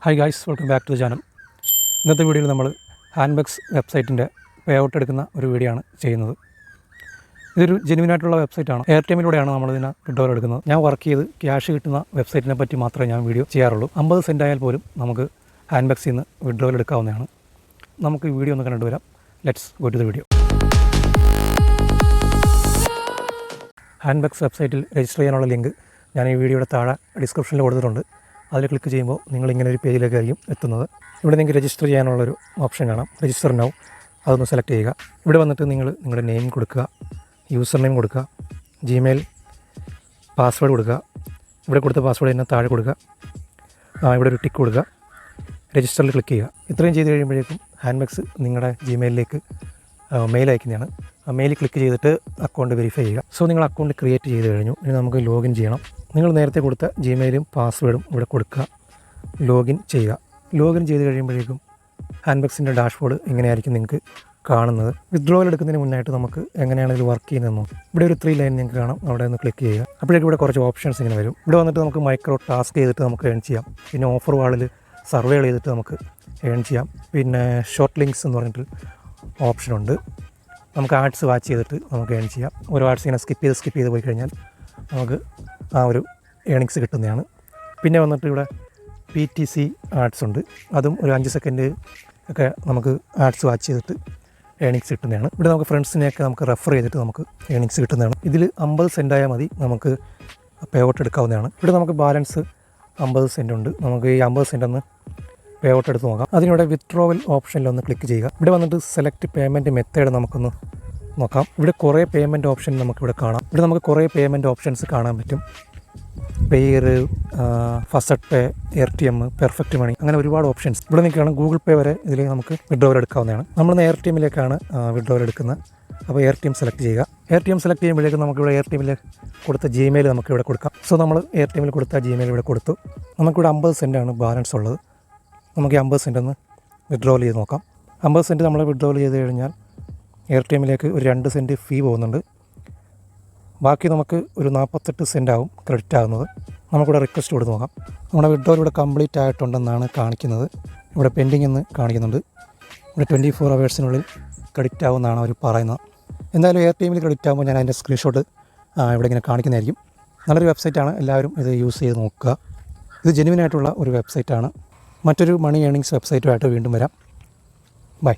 Hi guys, welcome back to the channel. ഇന്നത്തെ വീഡിയോയിൽ നമ്മൾ ഹാൻഡ്ബാഗ്സ് വെബ്സൈറ്റിൻ്റെ പേ ഔട്ട് എടുക്കുന്ന ഒരു വീഡിയോ ആണ് ചെയ്യുന്നത്. ഇതൊരു ജെന്യുവിനായിട്ടുള്ള വെബ്സൈറ്റാണ്. എയർടൈമിലൂടെയാണ് നമ്മളിതിനെ വിഡ്രോവൽ എടുക്കുന്നത്. ഞാൻ വർക്ക് ചെയ്ത് ക്യാഷ് കിട്ടുന്ന വെബ്സൈറ്റിനെ പറ്റി മാത്രമേ ഞാൻ വീഡിയോ ചെയ്യാറുള്ളൂ. 50 സെൻറ്റ് ആയാൽ പോലും നമുക്ക് ഹാൻഡ്ബാഗ്സിൽ നിന്ന് വിഡ്രോവൽ എടുക്കാവുന്നതാണ്. നമുക്ക് ഈ വീഡിയോ ഒന്ന് കണ്ടിട്ട് വരാം. Let's go to the video. Handbags വെബ്സൈറ്റിൽ രജിസ്റ്റർ ചെയ്യാനുള്ള ലിങ്ക് ഞാൻ ഈ വീഡിയോയുടെ താഴെ ഡിസ്ക്രിപ്ഷനിൽ കൊടുത്തിട്ടുണ്ട്. അതിൽ ക്ലിക്ക് ചെയ്യുമ്പോൾ നിങ്ങളിങ്ങനെ ഒരു പേജിലേക്കായിരിക്കും എത്തുന്നത്. ഇവിടെ നിങ്ങൾക്ക് രജിസ്റ്റർ ചെയ്യാനുള്ളൊരു ഓപ്ഷൻ കാണാം, രജിസ്റ്റർ നൗ. അതൊന്ന് സെലക്ട് ചെയ്യുക. ഇവിടെ വന്നിട്ട് നിങ്ങളുടെ നെയിം കൊടുക്കുക, യൂസർ നെയിം കൊടുക്കുക, ജിമെയിൽ പാസ്വേഡ് കൊടുക്കുക. ഇവിടെ കൊടുത്ത പാസ്വേഡ് തന്നെ താഴെ കൊടുക്കുക. ഇവിടെ ഒരു ടിക്ക് കൊടുക്കുക, രജിസ്റ്ററിൽ ക്ലിക്ക് ചെയ്യുക. ഇത്രയും ചെയ്ത് കഴിയുമ്പോഴേക്കും ഹാൻഡ്ബാഗ്സ് നിങ്ങളുടെ ജിമെയിലിലേക്ക് മെയിൽ അയക്കുന്നതാണ്. ആ മെയിൽ ക്ലിക്ക് ചെയ്തിട്ട് അക്കൗണ്ട് വെരിഫൈ ചെയ്യുക. സോ നിങ്ങൾ അക്കൗണ്ട് ക്രിയേറ്റ് ചെയ്ത് കഴിഞ്ഞു. ഇനി നമുക്ക് ലോഗിൻ ചെയ്യണം. നിങ്ങൾ നേരത്തെ കൊടുത്ത ജിമെയിലും പാസ്വേഡും ഇവിടെ കൊടുക്കുക, ലോഗിൻ ചെയ്യുക. ലോഗിൻ ചെയ്ത് കഴിയുമ്പോഴേക്കും ഹാൻഡ്ബാഗ്സിൻ്റെ ഡാഷ്ബോർഡ് ഇങ്ങനെയായിരിക്കും നിങ്ങൾക്ക് കാണുന്നത്. വിഡ്രോവൽ എടുക്കുന്നതിന് മുന്നായിട്ട് നമുക്ക് എങ്ങനെയാണ് ഇത് വർക്ക് ചെയ്യുന്നതെന്നോ ഇവിടെ ഒരു 3 ലൈൻ നിങ്ങൾക്ക് കാണാം. അവിടെ ഒന്ന് ക്ലിക്ക് ചെയ്യുക. അപ്പോഴേക്കും ഇവിടെ കുറച്ച് ഓപ്ഷൻസ് ഇങ്ങനെ വരും. ഇവിടെ വന്നിട്ട് നമുക്ക് മൈക്രോ ടാസ്ക് ചെയ്തിട്ട് നമുക്ക് ഏൺ ചെയ്യാം. പിന്നെ ഓഫർ വാളിൽ സർവേ ചെയ്തിട്ട് നമുക്ക് ഏൺ ചെയ്യാം. പിന്നെ ഷോർട്ട് ലിങ്ക്സ് എന്ന് പറഞ്ഞിട്ട് ഓപ്ഷനുണ്ട്. നമുക്ക് ആഡ്സ് വാച്ച് ചെയ്തിട്ട് നമുക്ക് ഏൺ ചെയ്യാം. ഓരോ ആഡ്സ് ഇങ്ങനെ സ്കിപ്പ് ചെയ്ത് പോയി കഴിഞ്ഞാൽ നമുക്ക് ആ ഒരു ഏണിങ്സ് കിട്ടുന്നതാണ്. പിന്നെ വന്നിട്ട് ഇവിടെ PTC ആഡ്സ് ഉണ്ട്. അതും ഒരു 5 സെക്കൻഡ് ഒക്കെ നമുക്ക് ആഡ്സ് വാച്ച് ചെയ്തിട്ട് ഏണിങ്സ് കിട്ടുന്നതാണ്. ഇവിടെ നമുക്ക് ഫ്രണ്ട്സിനെയൊക്കെ നമുക്ക് റെഫർ ചെയ്തിട്ട് നമുക്ക് ഏണിങ്സ് കിട്ടുന്നതാണ്. ഇതിൽ 50 സെൻറ്റ് ആയാൽ മതി നമുക്ക് പേ ഔട്ട് എടുക്കാവുന്നതാണ്. ഇവിടെ നമുക്ക് ബാലൻസ് 50 സെൻറ്റ് ഉണ്ട്. നമുക്ക് ഈ 50 സെൻറ്റ് ഒന്ന് പേ ഔട്ട് എടുത്ത് നോക്കാം. അതിനിവിടെ വിത്ഡ്രോവൽ ഓപ്ഷനിലൊന്ന് ക്ലിക്ക് ചെയ്യുക. ഇവിടെ വന്നിട്ട് സെലക്ട് പേയ്മെൻറ്റ് മെത്തേഡ് നമുക്കൊന്ന് നോക്കാം. ഇവിടെ കുറേ പേയ്മെൻറ്റ് ഓപ്ഷൻ നമുക്കിവിടെ കാണാം. ഇവിടെ നമുക്ക് കുറേ പേയ്മെൻറ്റ് ഓപ്ഷൻസ് കാണാൻ പറ്റും. പെയർ, ഫസ്റ്റ് പേ, AirTM, പെർഫെക്റ്റ് മണി, അങ്ങനെ ഒരുപാട് ഓപ്ഷൻസ് ഇവിടെ നിൽക്കുകയാണ്. ഗൂഗിൾ പേ വരെ ഇതിൽ നമുക്ക് വിഡ്രോവൽ എടുക്കാവുന്നതാണ്. നമ്മൾ AirTMലേക്കാണ് വിഡ്രോവൽ എടുക്കുന്നത്. അപ്പോൾ AirTM സെലക്ട് ചെയ്യുക. AirTM സെലക്ട് ചെയ്യുമ്പോഴേക്കും നമുക്കിവിടെ AirTMൽ കൊടുത്ത ജിമെയിൽ നമുക്കിവിടെ കൊടുക്കാം. സോ നമ്മൾ AirTMൽ കൊടുത്ത ജിമെയിൽ ഇവിടെ കൊടുത്തു. നമുക്കിവിടെ 50 സെൻറ്റാണ് ബാലൻസ് ഉള്ളത്. നമുക്ക് 50 സെൻറ്റ് ഒന്ന് വിഡ്രോവൽ ചെയ്ത് നോക്കാം. 50 സെൻറ്റ് നമ്മൾ വിഡ്രോവൽ ചെയ്ത് കഴിഞ്ഞാൽ AirTMലേക്ക് ഒരു 2 സെൻറ്റ് ഫീ പോകുന്നുണ്ട്. ബാക്കി നമുക്ക് ഒരു 48 സെൻറ്റ് ആവും ക്രെഡിറ്റ് ആകുന്നത്. നമുക്കിവിടെ റിക്വസ്റ്റ് കൊടുത്ത് നോക്കാം. നമ്മുടെ വിഡ്രോവൽ ഇവിടെ കംപ്ലീറ്റ് ആയിട്ടുണ്ടെന്നാണ് കാണിക്കുന്നത്. ഇവിടെ പെൻഡിങ് എന്ന് കാണിക്കുന്നുണ്ട്. ഇവിടെ 24 അവേഴ്സിനുള്ളിൽ ക്രെഡിറ്റ് ആവുമെന്നാണ് അവർ പറയുന്നത്. എന്തായാലും AirTMൽ ക്രെഡിറ്റ് ആകുമ്പോൾ ഞാൻ അതിൻ്റെ സ്ക്രീൻഷോട്ട് ഇവിടെ ഇങ്ങനെ കാണിക്കുന്നതായിരിക്കും. നല്ലൊരു വെബ്സൈറ്റാണ്. എല്ലാവരും ഇത് യൂസ് ചെയ്ത് നോക്കുക. ഇത് ജെന്യുവിനായിട്ടുള്ള ഒരു വെബ്സൈറ്റാണ്. മറ്റൊരു മണി ഏണിങ്സ് വെബ്സൈറ്റുമായിട്ട് വീണ്ടും വരാം. ബൈ.